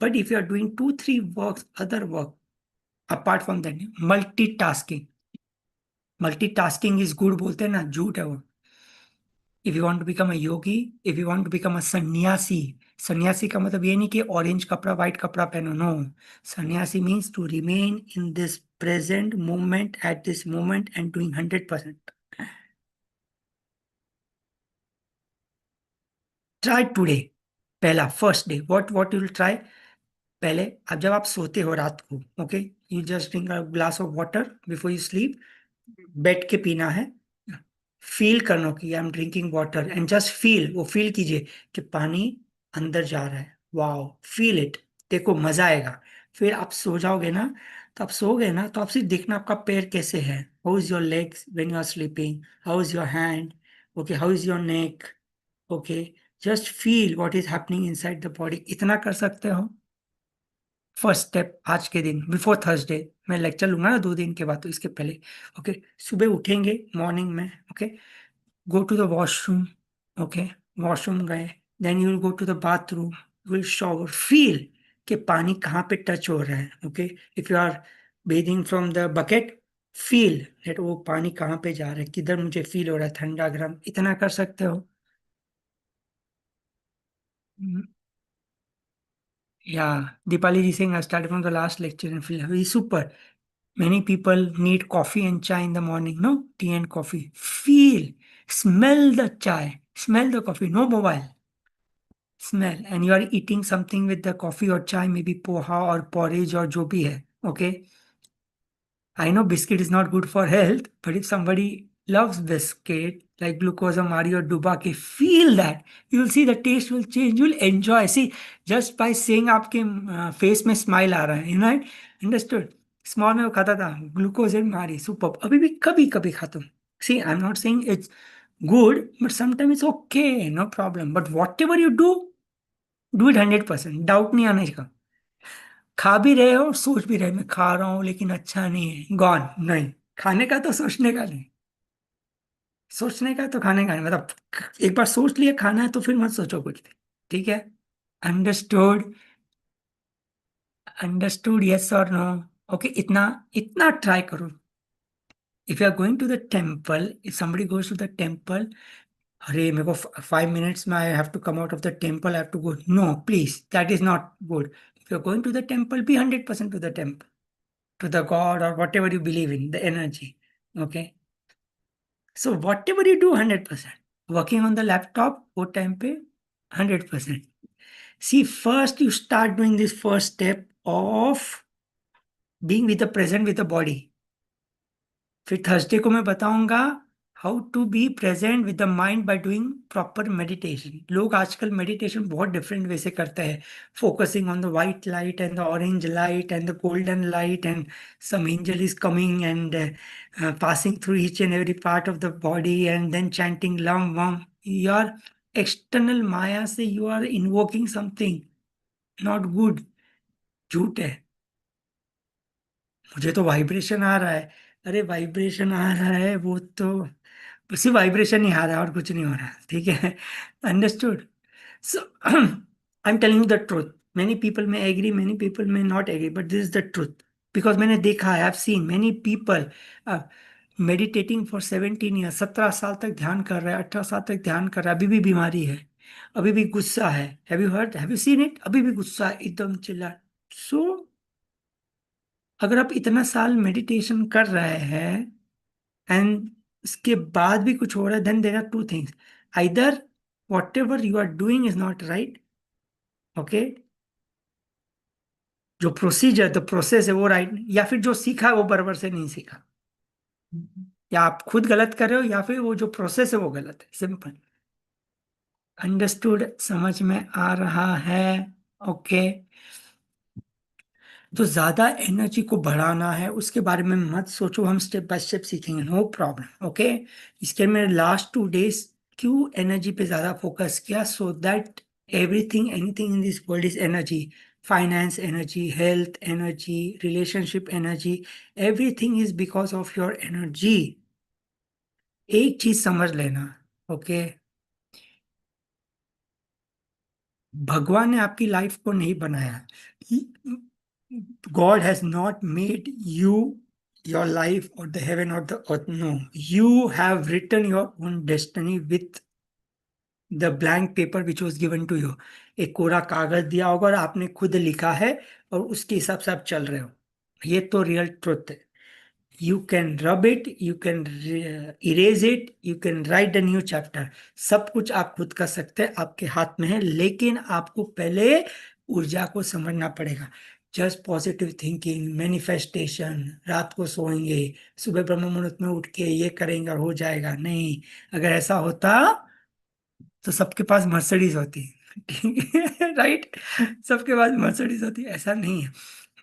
Speaker 1: But if you are doing two three work, other work apart from that, multitasking, multitasking is good बोलते हैं ना, झूठ है वो. If you want to become a yogi, if you want to become a sanyasi, सन्यासी का मतलब ये नहीं कि ऑरेंज कपड़ा व्हाइट कपड़ा पहनो, no. Sanyasi means to remain in this present moment at this moment and doing 100%. Try today. पहला first day, what you will try. पहले अब जब आप सोते हो रात को, okay, you just drink a glass of water before you sleep. बैठ के पीना है. फील करना कि I am drinking water, and just feel, वो फील कीजिए कि पानी अंदर जा रहा है. Wow, feel it. देखो मजा आएगा. फिर आप सो जाओगे ना, तो आप सो गए ना, तो आप सिर्फ देखना आपका पैर कैसे है. How is your legs when you are sleeping, how is your hand, okay, how is your neck, okay. Just feel what is happening inside the body. इतना कर सकते हो. फर्स्ट स्टेप आज के दिन, बिफोर थर्सडे. मैं लेक्चर लूंगा ना 2 दिन के बाद, तो इसके पहले, ओके. सुबह उठेंगे मॉर्निंग में, okay, go to the washroom, okay, washroom गए, then you will go to the bathroom, you will shower, feel कि पानी कहाँ पे टच हो रहा है, okay. If you are bathing from the bucket, feel that वो पानी कहाँ पे जा रहा है, किधर मुझे फील हो रहा है, ठंडा गर्म. इतना कर सकते हो. Yeah, Deepali ji saying I started from the last lecture and feel very super. Many people need coffee and chai in the morning, no? Tea and coffee. Feel, smell the chai, smell the coffee, no mobile. Smell, and you are eating something with the coffee or chai, maybe poha or porridge or jo bhi hai, okay? I know biscuit is not good for health, but if somebody loves biscuit, like glucose or Mario Dubake, feel that. You'll see the taste will change. You'll enjoy. See, just by saying आपके face में smile आ रहा है, right? Understood? Small में वो खाता था glucose and मारी, super. अभी भी कभी कभी खाता हूँ. See, I'm not saying it's good, but sometimes it's okay, no problem. But whatever you do it 100%. Doubt नहीं आने का. खा भी रहे हो और सोच भी रहे, मैं खा रहा हूँ लेकिन अच्छा नहीं है, गॉन नहीं. खाने का तो सोचने का नहीं, सोचने का तो खाने का नहीं. मतलब एक बार सोच लिया खाना है तो फिर मत सोचो कुछ भी. ठीक है. अंडरस्टूड. अंडरस्टूड, यस और नो. ओके, इतना इतना ट्राई करो. If you are going to the temple, if somebody goes to the temple, अरे मेरे को 5 minutes में I have to come out of the temple, I have to go, no please, that is not good. If you are going to the temple, be 100% to the temple, to the god or whatever you believe in, the energy, okay. So whatever you do 100%. Working on the laptop, वो time पे 100%. See, first you start doing this first step of being with the present with the body. फिर Thursday को मैं बताऊंगा how to be present with the mind by doing proper meditation. लोग आजकल meditation बहुत different way से करते हैं, focusing on the white light and the orange light and the golden light, and some angel is coming and passing through each and every part of the body and then chanting lam vam. Your external maya से you are invoking something not good. झूठ है. मुझे तो vibration आ रहा है. अरे vibration आ रहा है, वो तो सिर्फ वाइब्रेशन ही आ रहा है और कुछ नहीं हो रहा है, ठीक है. Understood. So I'm telling you the truth. Many people may agree, many people may not agree, but this is the truth. Because मैंने देखा है, I've seen many people meditating for 17 year, 17 साल तक ध्यान कर रहा है, 18 साल तक ध्यान कर रहा है, अभी भी बीमारी है, अभी भी गुस्सा है। Have you heard, have you seen it? अभी भी गुस्सा है, एकदम चिल्ला। सो अगर आप इतना साल मेडिटेशन कर रहे हैं एंड इसके बाद भी कुछ हो रहा है, then there are two things. Either whatever you are doing is not right, okay, जो प्रोसीजर द प्रोसेस है वो राइट नहीं, या फिर जो सीखा है वो बराबर से नहीं सीखा, या आप खुद गलत कर रहे हो या फिर वो जो प्रोसेस है वो गलत है, सिंपल। अंडरस्टूड, समझ में आ रहा है? ओके। तो ज्यादा एनर्जी को बढ़ाना है उसके बारे में मत सोचो, हम स्टेप बाय स्टेप सीखेंगे, नो प्रॉब्लम, ओके। इसके मैंने लास्ट 2 डेज क्यों एनर्जी पे ज्यादा फोकस किया, so that everything anything in this world is energy. Finance energy, health energy, relationship energy, everything is because of your energy. एक चीज समझ लेना, ओके, भगवान ने आपकी लाइफ को नहीं बनाया। God has not made you, your life, or the heaven or the earth. No, you have written your own destiny with the blank paper which was given to you. एक कोरा कागज दिया होगा और आपने खुद लिखा है और उसके हिसाब से आप चल रहे हो। ये तो रियल ट्रुथ है। You can rub it, you can erase it, you can write the new chapter. सब कुछ आप खुद कर सकते हैं, आपके हाथ में है, लेकिन आपको पहले ऊर्जा को समझना पड़ेगा। जस्ट पॉजिटिव थिंकिंग, मैनिफेस्टेशन, रात को सोएंगे, सुबह ब्रह्म मुहूर्त में उठ के ये करेंगे और हो जाएगा, नहीं। अगर ऐसा होता तो सबके पास मर्सिडीज होती, ठीक है, राइट? सबके पास मर्सिडीज होती, ऐसा नहीं है।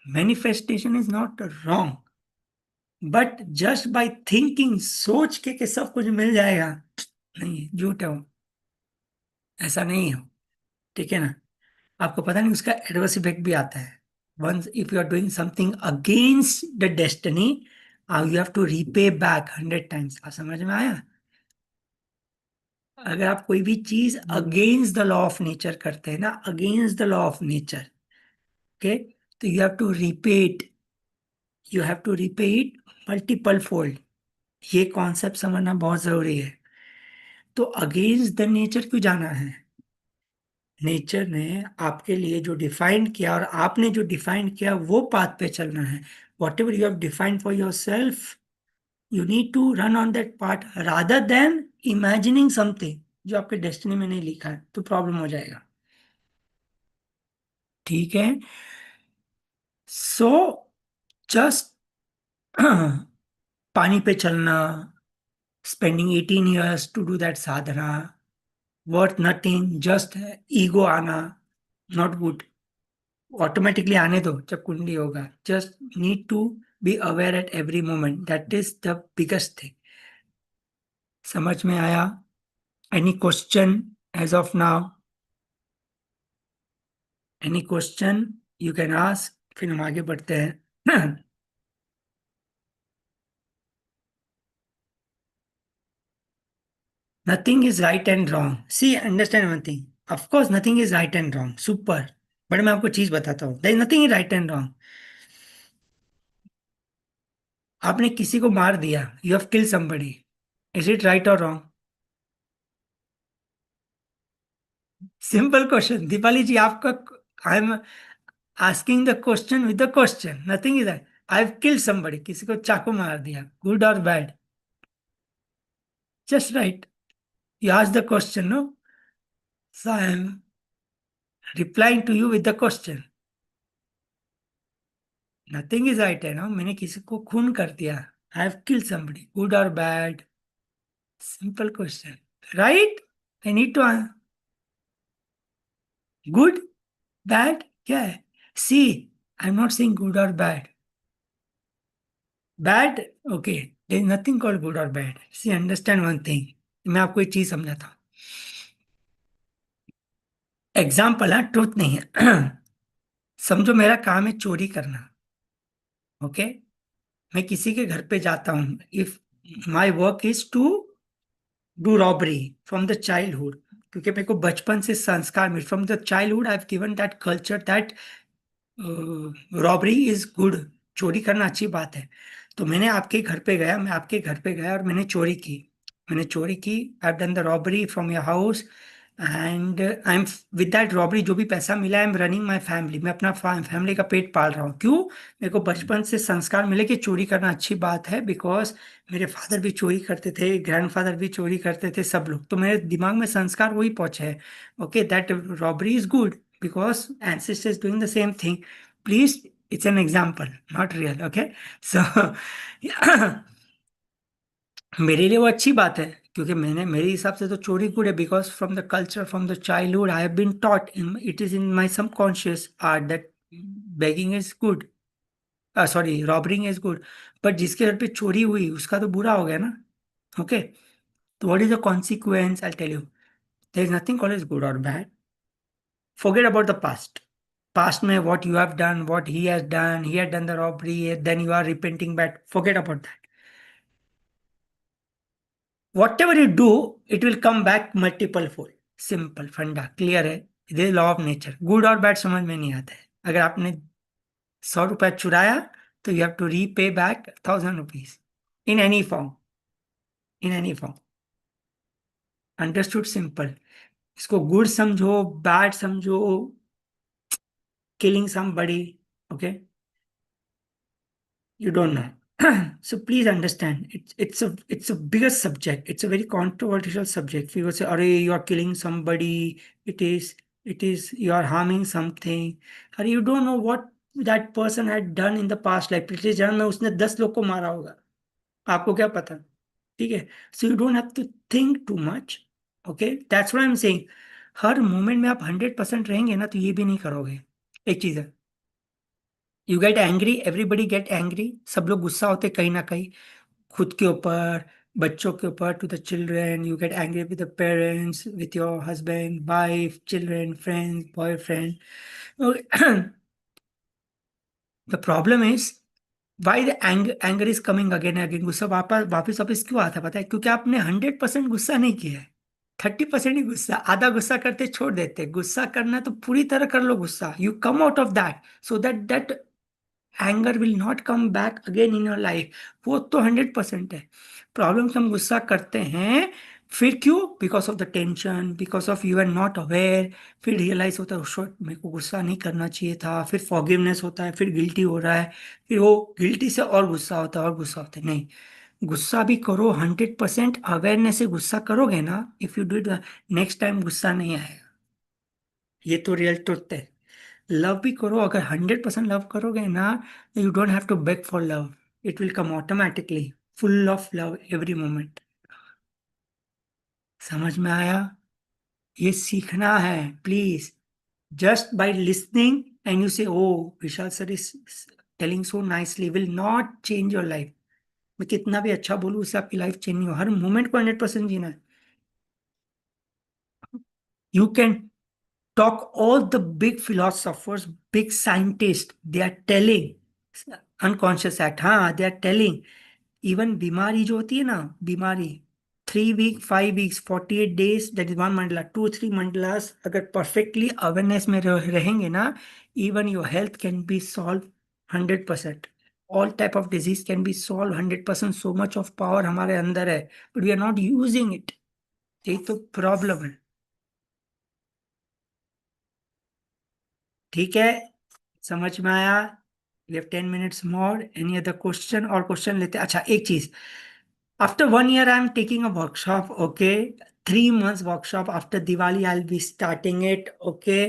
Speaker 1: Manifestation is not wrong, but just by thinking, सोच के सब कुछ मिल जाएगा, नहीं, झूठ है वो, ऐसा नहीं हो, ठीक है ना? आपको पता नहीं उसका एडवर्स इफेक्ट भी आता है। Once if you are doing something against the destiny, you have to repay back 100 times. आप समझ में आया? अगर आप कोई भी चीज against the law of nature करते हैं ना, against the law of nature, okay, तो you have to repay it, you have to repay it multiple fold. ये कॉन्सेप्ट समझना बहुत जरूरी है। तो अगेंस्ट द नेचर क्यों जाना है? नेचर ने आपके लिए जो डिफाइन किया और आपने जो डिफाइन किया वो पाथ पे चलना है। Whatever you have defined for yourself, you need to run on that path rather than imagining something जो आपके डेस्टिनी में नहीं लिखा है, तो प्रॉब्लम हो जाएगा, ठीक है? सो जस्ट पानी पे चलना, spending 18 years to do that sadhana, worth nothing, just ego आना, नॉट गुड। ऑटोमेटिकली आने दो जब कुंडली होगा, just need to be aware at every moment, that is the biggest thing. समझ में आया? Any question as of now? Any question you can ask, फिर हम आगे बढ़ते हैं। Nothing is right and wrong, see understand one thing, of course nothing is right and wrong, super. But मैं आपको चीज बताता हूँ, there is nothing is right and wrong. आपने किसी को मार दिया, you have kill somebody, is it right और wrong? Simple question, Deepali ji, आपका, I am asking the question with the question, nothing is that. I have killed somebody, किसी को चाकू मार दिया, गुड और bad? Just right, you ask the question, no? So I am replying to you with the question. Nothing is right है ना, मैंने किसी को खून कर दिया, I have killed somebody, good और bad? Simple question, right? I need to, good bad क्या है? See, I am not saying good और bad, bad, okay, there is nothing called good और bad. See understand one thing, मैं आपको एक चीज समझाता हूँ, एग्जाम्पल है, ट्रूथ नहीं है। समझो मेरा काम है चोरी करना, ओके, मैं किसी के घर पे जाता हूँ, if my work is to do robbery from the childhood, क्योंकि मेरे को बचपन से संस्कार मिले, from the childhood I have given that culture that robbery is good, चोरी करना अच्छी बात है। तो मैं आपके घर पे गया और मैंने चोरी की, I have done the robbery from your house, and I am with that robbery जो भी पैसा मिला, I am running my family, मैं अपना फैमिली का पेट पाल रहा हूँ। क्यों? मेरे को बचपन से संस्कार मिले कि चोरी करना अच्छी बात है, बिकॉज मेरे फादर भी चोरी करते थे, ग्रैंडफादर भी चोरी करते थे, सब लोग, तो मेरे दिमाग में संस्कार वही पहुंचे है, okay, that robbery is good because ancestors doing the same thing. Please, it's an example, not real, okay? So मेरे लिए वो अच्छी बात है, क्योंकि मेरे हिसाब से तो चोरी गुड है, because from the culture, from the childhood I have been taught, it is in my subconscious art that begging is good, sorry, robbing is good. But जिसके घर पे चोरी हुई उसका तो बुरा हो गया ना, ओके? तो what is the consequence? I tell you, there is nothing called is good और bad. Forget about the past. Past mein what you have done, what he had done the robbery, then you are repenting back. Forget about that. Whatever you do, it will come back multiple fold. Simple, फंडा clear है। ये law of nature, good और bad समझ में नहीं आता है। अगर आपने 100 रुपया चुराया, तो you have to repay back 1000 rupees in any form, in any form. Understood? Simple. इसको गुड समझो, बैड समझो, killing somebody, okay, you don't know. So please understand, it's a bigger subject, it's a very controversial subject. People say, "Are you are killing somebody, it is you are harming something," or you don't know what that person had done in the past, like पिछले जन्म में उसने 10 लोग को मारा होगा, आपको क्या पता? ठीक है? So you don't have to think too much, okay, that's what I am saying. हर मोमेंट में आप 100% रहेंगे ना, तो ये भी नहीं करोगे। एक चीज है, you get angry, everybody get angry, सब लोग गुस्सा होते कहीं ना कहीं, खुद के ऊपर, बच्चों के ऊपर, to the children, you get angry with the parents, with your husband, wife, children, friends, boyfriend. The problem is why the anger is coming again and again. गुस्सा वापस वापस वापस क्यों आता है पता है? क्योंकि आपने 100% गुस्सा नहीं किया है, 30% ही गुस्सा, आधा गुस्सा करते छोड़ देते। गुस्सा करना है तो पूरी तरह कर लो गुस्सा, you come out of that, so that anger will not come back again in your life. वो तो 100% है। प्रॉब्लम हम गुस्सा करते हैं, फिर क्यों? Because of the tension, because of you are not aware. फिर रियलाइज होता है, शॉट, मेरे को गुस्सा नहीं करना चाहिए था। फिर फॉरगिवनेस होता है, फिर गिल्टी हो रहा है, फिर वो गिल्टी से और गुस्सा होता है, और गुस्सा होता है। नहीं, गुस्सा भी करो, 100% अवेयरनेस से गुस्सा करोगे ना, if you do it, next time गुस्सा नहीं आएगा। ये तो रियल ट्रुथ है। लव भी करो, अगर 100% लव करोगे ना, you don't have to beg for love, it will come automatically, full of love every moment. समझ में आया? ये सीखना है, please. Just by listening and you say, oh, Vishal sir is telling so nicely, will not change your life. मैं कितना भी अच्छा बोलूँ, उससे आपकी लाइफ चेंज नहीं हो। हर मोमेंट को 100% जीना है। You can talk all the big philosophers, big scientists, they are telling, unconscious act, हाँ, they are telling, इवन बीमारी जो होती है ना, बीमारी, 3 week, 5 weeks, 48 days, that is 1 mandala, 2 3 mandalas, अगर परफेक्टली अवेयरनेस में रहेंगे ना, even your health can be solve 100%। All type of disease can be solve 100%। So much of power हमारे अंदर है, but we are not using it. यही तो प्रॉब्लम है। ठीक है, समझ में आया? We have 10 minutes more, any other question? और क्वेश्चन लेते हैं। अच्छा, एक चीज, after 1 year I am taking a workshop, okay, 3 months workshop, after Diwali I'll be starting it, okay,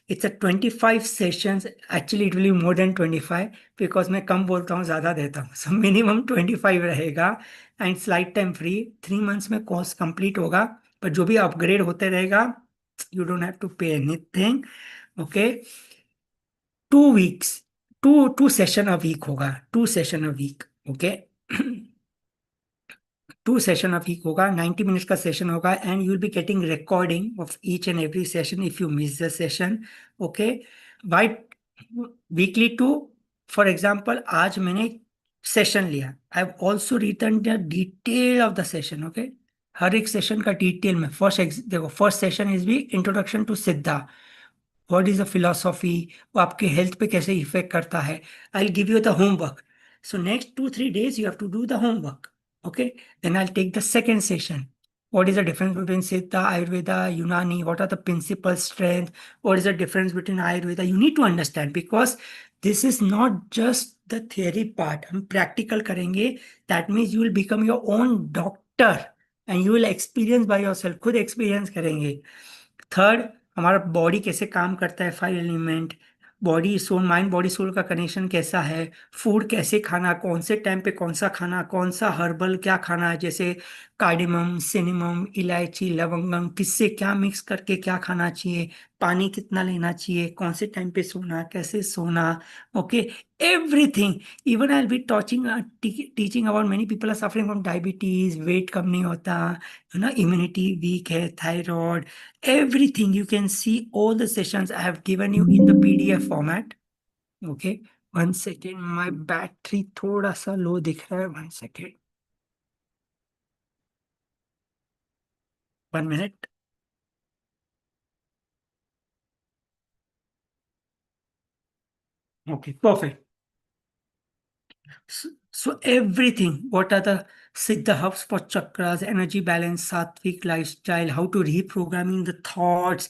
Speaker 1: it's a 25 sessions, actually it will be more than 25, because मैं कम बोलता हूँ, ज्यादा देता हूँ, so minimum 25 रहेगा, and slide time free. 3 months में course complete होगा, पर जो भी अपग्रेड होते रहेगा, you don't have to pay anything, okay। 2 weeks, two session a week होगा, 2 session a week, okay. 2 session a week होगा, 90 minutes का सेशन होगा, and you will be getting recording of each and every session if you miss the session, okay. Biweekly two, for example, आज मैंने session लिया, I have also return the detail of the session, okay. हर एक session का detail में देखो, first session is भी introduction to Siddha, what is the philosophy, वो आपके हेल्थ पे कैसे इफेक्ट करता है। I give you the homework, so next 2 3 days you have to do the homework. Okay, then I'll take the second session. What is the difference between Siddha, Ayurveda, Unani? What are the principal strength? What is the difference between Ayurveda? You need to understand, because this is not just the theory part. हम practical करेंगे, that means you will become your own doctor and you will experience by yourself, खुद experience करेंगे। Third, हमारा body कैसे काम करता है, 5 element, body soul, mind body soul का कनेक्शन कैसा है, फूड कैसे खाना, कौन से टाइम पे कौन सा खाना, कौन सा हर्बल क्या खाना है, जैसे कार्डिमम, सिनेमम, इलायची, लवंगम, किससे क्या मिक्स करके क्या खाना चाहिए, पानी कितना लेना चाहिए, कौन से टाइम पे सोना, कैसे सोना। Okay, everything. Even I will be teaching about, many people are suffering from diabetes, weight कम नहीं होता, है ना, इम्यूनिटी वीक है, thyroid, everything. You can see all the sessions I have given you in the PDF format. Okay, 1 second, my battery थोड़ा सा लो दिख रहा है, 1 second, 1 minute. Okay, perfect. So everything, what are the Siddha hubs for chakras, energy balance, sattvic lifestyle, how to reprogramming the thoughts,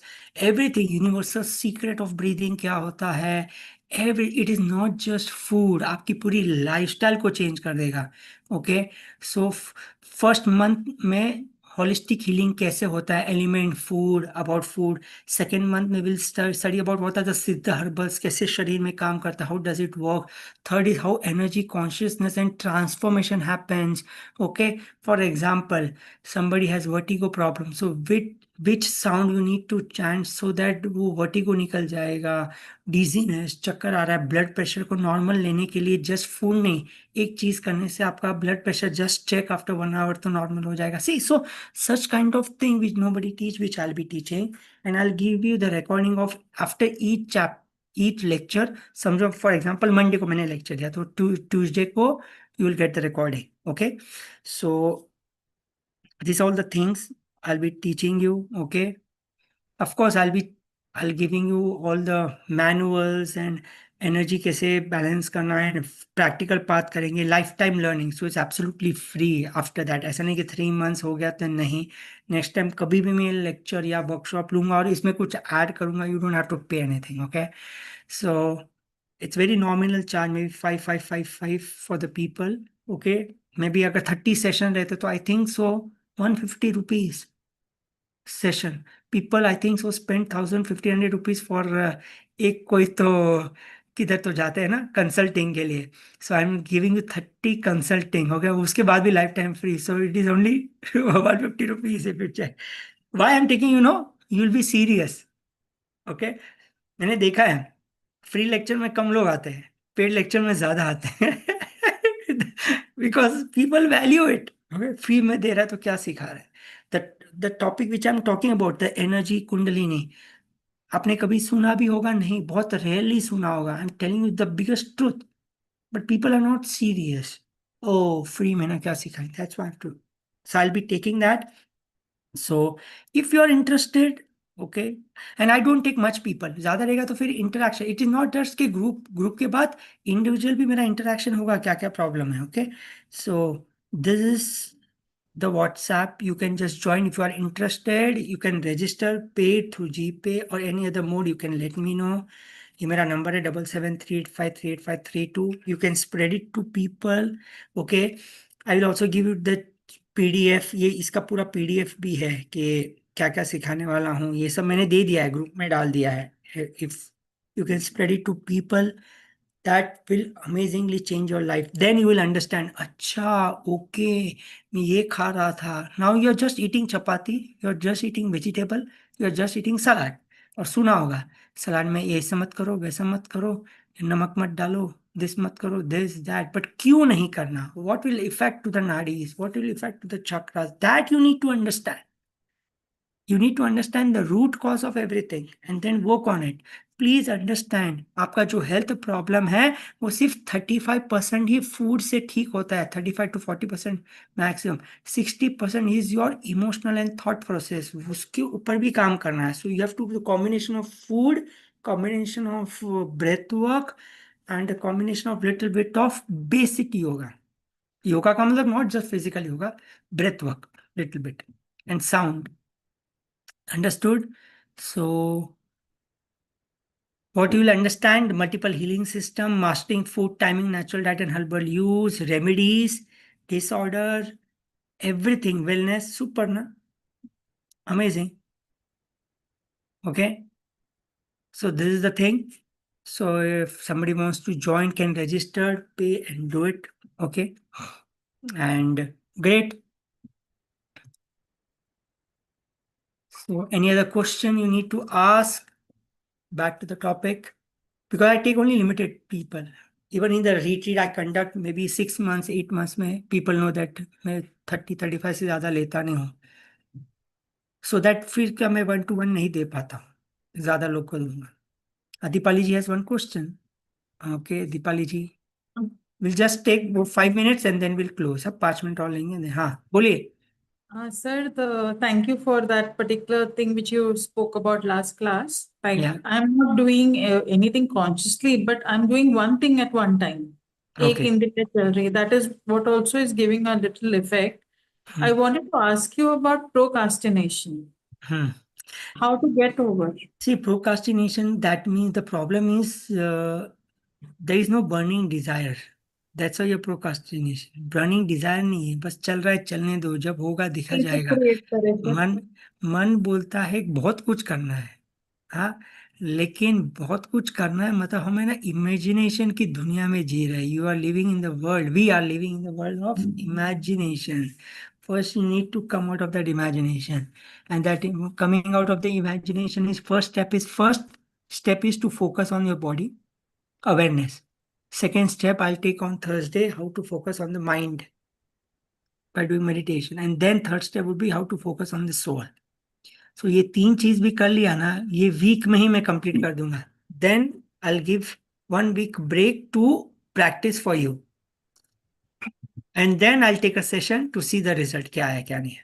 Speaker 1: everything, universal secret of breathing क्या होता है, it is not just food, आपकी पूरी lifestyle को change कर देगा। Okay, so first month में holistic healing कैसे होता है, element, food, about food. Second month में will study about what are the Siddha herbals, कैसे शरीर में काम करता है, how does it work. Third is how energy consciousness and transformation happens. Okay, for example, somebody has vertigo problem, so which sound you need to chant so that वो vertigo निकल जाएगा। Dizziness, चक्कर आ रहा है, ब्लड प्रेशर को normal लेने के लिए जस्ट फूड नहीं, एक चीज करने से आपका blood pressure just check after 1 hour तो नॉर्मल हो जाएगा। See, so such kind of thing which nobody teach, which I'll be teaching, and I'll give you the recording of after each lecture। समझो फॉर एग्जांपल मंडे को मैंने lecture दिया, तो Tuesday को you will get the recording. Okay, so this all the things I will be teaching you. Okay, of course I'll giving you all the manuals and energy कैसे balance करना है, practical path करेंगे, life time learning, so it's absolutely free after that. ऐसा नहीं कि 3 months हो गया तो नहीं, नेक्स्ट टाइम कभी भी मैं लेक्चर या वर्कशॉप लूंगा और इसमें कुछ ऐड करूंगा, you don't have to pay anything. Okay, so it's very nominal charge, may be 5 5 5 5 for the people. Okay, may be अगर 30 सेशन रहते तो I think so 150 rupees session. People I think so spend 1000 1500 rupees for एक कोई तो किधर तो जाते हैं ना कंसल्टिंग के लिए। So I am giving you 30 consulting, हो गया, उसके बाद भी life time free, so it is only 150 rupees if it check. Why I am taking, you know, you will be serious. Okay, मैंने देखा है फ्री लेक्चर में कम लोग आते हैं, पेड लेक्चर में ज्यादा आते हैं because people value it. Okay, free में दे रहा है तो क्या सिखा रहा है। The topic which I am talking about, the energy kundalini, आपने कभी सुना भी होगा नहीं, बहुत रेयरली सुना होगा। I am telling you the biggest truth, but people are not serious. Oh, free में ना क्या सिखाएं, that's why to, so I will be taking that. So if you are interested, okay, and I don't take much people, ज्यादा रहेगा तो फिर interaction, it is not just के group group के बाद इंडिविजुअल भी मेरा इंटरेक्शन होगा, क्या क्या प्रॉब्लम है। Okay, so this is the WhatsApp. You can just join if you are interested. You can register, pay through GPay or any other mode. You can let me know. ये मेरा number है 7738538532। You can spread it to people. Okay. I will also give you the PDF। ये इसका पूरा PDF भी है कि क्या क्या सिखाने वाला हूँ, ये सब मैंने दे दिया है, ग्रुप में डाल दिया है। If you can spread it to people, that will amazingly change your life. Then you will understand, अच्छा, okay, मैं ये खा रहा था, now you're just eating chapati, you're just eating vegetable, you're just eating salad। और सुना होगा सलाद में ये ऐसा मत करो, वैसा मत करो, नमक मत डालो, दिस मत करो, दिस दैट, बट क्यों नहीं करना, what will affect to the nadis, what will affect to the chakras, that you need to understand। You need to understand the root cause of everything and then work on it. Please understand, आपका जो health problem है वो सिर्फ 35% ही food से ठीक होता है, 35 to 40% maximum. 60% is your emotional and thought process, उसके ऊपर भी काम करना है। So you have to combination of food, combination of breath work and combination of little bit of basic yoga. Yoga का मतलब not just physical yoga, breath work little bit and sound. Understood? So what you will understand: multiple healing system, mastering food, timing, natural diet and herbal use, remedies, disorder, everything, wellness, super, na? Amazing. Okay. So this is the thing. So if somebody wants to join, can register, pay and do it. Okay. And great. So any other question you need to ask? Back to the topic. Because I take only limited people. Even in the retreat I conduct, maybe 6 months, 8 months में people know that मैं 30-35 से ज़्यादा लेता नहीं हूँ। So that फिर क्या मैं 1-to-1 नहीं दे पाता, ज़्यादा लोग को दूंगा। दीपाली जी has one question. Okay, Deepali ji, we'll just take 5 minutes and then we'll close. अब 5 मिनट और लेंगे। हाँ बोलिए।
Speaker 2: Sir, thank you for that particular thing which you spoke about last class. Like,
Speaker 1: Yeah.
Speaker 2: I'm not doing anything consciously, but I'm doing one thing at one time. एक
Speaker 1: Okay.
Speaker 2: in the चल रही है. That is what also is giving a little effect. I wanted to ask you about procrastination. How to get over?
Speaker 1: See, procrastination, that means the problem is there is no burning desire. That's why your procrastination. Burning desire नहीं है, बस चल रहा है, चलने दो, जब होगा दिखा
Speaker 2: कैसे
Speaker 1: जाएगा।
Speaker 2: create करें सर?
Speaker 1: मन मन बोलता है बहुत कुछ करना है, हाँ, लेकिन बहुत कुछ करना है मतलब हमें ना इमेजिनेशन की दुनिया में जी रहे हैं। You are living in the world, we are living in the world of imagination. First you need to come out of that imagination, and that coming out of the imagination is first step is to focus on your body awareness. Second step I'll take on Thursday, how to focus on the mind by doing meditation, and then third step would be how to focus on the soul. So ये तीन चीज भी कर लिया ना, ये week में ही मैं कंप्लीट कर दूंगा। Then I give 1 week break to practice for you, and then I'll take a session to see the result क्या है क्या नहीं है।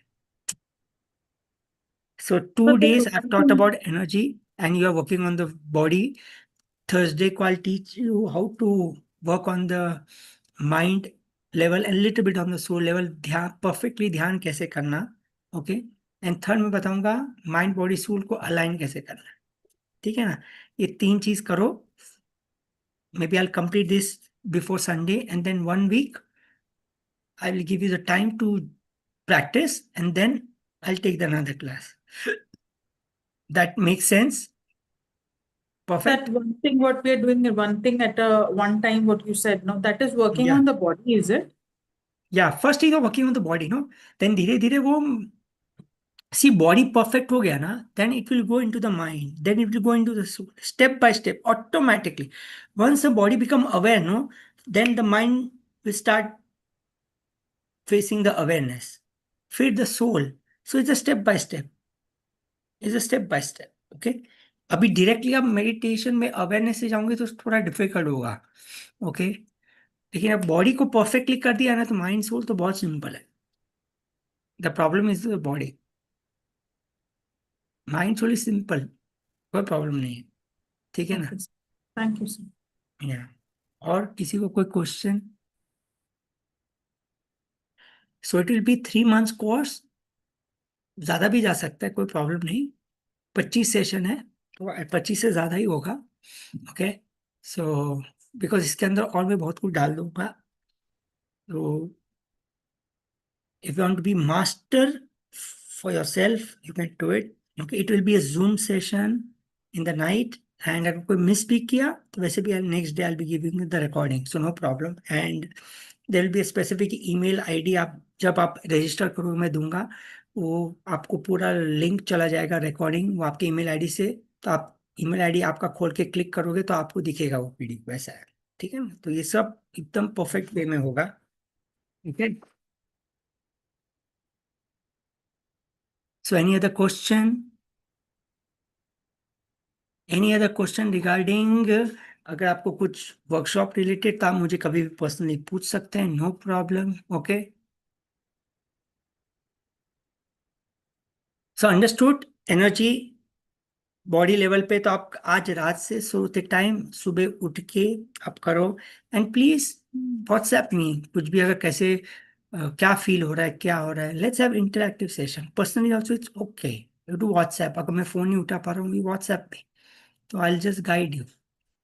Speaker 1: So 2 days I've taught about energy and you are working on the body. Thursday को I'll teach you how to work on the mind level and little bit on the soul level. ध्यान perfectly ध्यान कैसे करना, okay? And third में बताऊंगा mind body soul को align कैसे करना है। ठीक है ना, ये तीन चीज करो। Maybe I complete this before Sunday and then 1 week I will give you the time to practice and then I'll take the another class. That makes sense? Perfect.
Speaker 2: That one thing what we are doing, one thing at a one time, what you said, no, that is working
Speaker 1: Yeah.
Speaker 2: on the body, is it?
Speaker 1: Yeah, first is working on the body, no? Then धीरे धीरे वो सी body perfect हो गया ना, then it will go into the mind, then it will go into the soul, step by step automatically. Once the body become aware, no, then the mind will start facing the awareness, फिर the soul. So it's a step by step, it's a step by step, okay? अभी directly आप meditation में awareness से जाओगे तो थोड़ा difficult होगा, okay? लेकिन अब बॉडी को परफेक्टली कर दिया ना तो माइंड सोल तो बहुत सिंपल है। The problem is the body, mind soul is simple, कोई प्रॉब्लम नहीं है। ठीक है ना?
Speaker 2: Okay, sir. Thank you, sir.
Speaker 1: या और किसी को कोई question? So it will be 3 months course, ज्यादा भी जा सकता है, कोई प्रॉब्लम नहीं। 25 सेशन है तो 25 से ज्यादा ही होगा, ओके? सो बिकॉज इसके अंदर और मैं बहुत कुछ डाल दूंगा। तो if you want to be master for yourself, you can do it. Okay, it will be a Zoom session in the night, and अगर कोई मिस भी किया तो वैसे भी next day I be giving the recording, so no problem. And there will be specific email ID, आप जब आप रजिस्टर करोगे मैं दूंगा, वो आपको पूरा लिंक चला जाएगा रिकॉर्डिंग वो आपके ईमेल आईडी से। तो आप ईमेल आईडी आपका खोल के क्लिक करोगे तो आपको दिखेगा वो पीडीएफ, वैसा है। ठीक है ना? तो ये सब एकदम परफेक्ट वे में होगा, ठीक है? So any other question? Any other question regarding अगर आपको कुछ वर्कशॉप रिलेटेड था, मुझे कभी भी पर्सनली पूछ सकते हैं, no problem. Okay, so understood. Energy body level पे तो आप आज रात से सोते टाइम सुबह उठ के आप करो. एंड प्लीज व्हाट्सएप मी कुछ भी, अगर कैसे क्या फील हो रहा है, क्या हो रहा है. Let's have interactive session. Personally also it's okay, you do WhatsApp. अगर मैं फोन नहीं उठा पा रहा हूँ व्हाट्सएप पे, तो I will just guide you.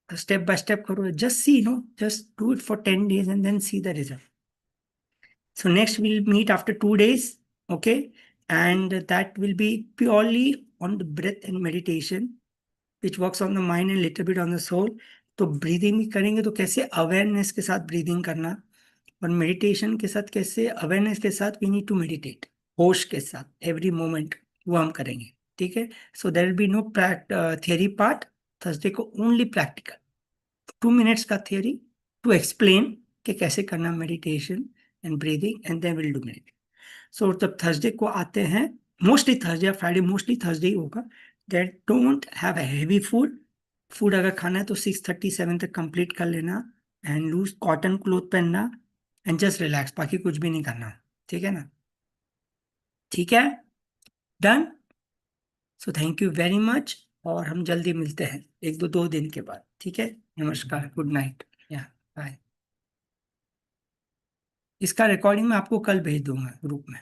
Speaker 1: Step by step करो. Just see, just do it for 10 days and then see the result. So next we'll meet after 2 days, okay? And that will be purely on the breath and meditation, which works on the mind and little bit on the soul. तो breathing भी करेंगे तो कैसे awareness के साथ breathing करना, और meditation के साथ कैसे अवेयरनेस के साथ वी नीड टू मेडिटेट, होश के साथ एवरी मोमेंट, वो हम करेंगे. ठीक है. So there will be no theory part. Thursday को ओनली प्रैक्टिकल, 2 minutes का थियरी टू एक्सप्लेन कि कैसे करना meditation and breathing, and then will do meditation. So तब थर्सडे को आते हैं, मोस्टली थर्सडे या फ्राइडे, मोस्टली थर्सडे ही होगा. That don't have a heavy food. Food अगर खाना है तो 6:37 तक कंप्लीट कर लेना, एंड लूज कॉटन क्लोथ पहनना, एंड जस्ट रिलैक्स, बाकी कुछ भी नहीं करना. ठीक है ना? ठीक है, done. So thank you very much, और हम जल्दी मिलते हैं 1-2 दिन के बाद. ठीक है, नमस्कार, गुड नाइट, या बाय. इसका रिकॉर्डिंग मैं आपको कल भेज दूंगा ग्रुप में.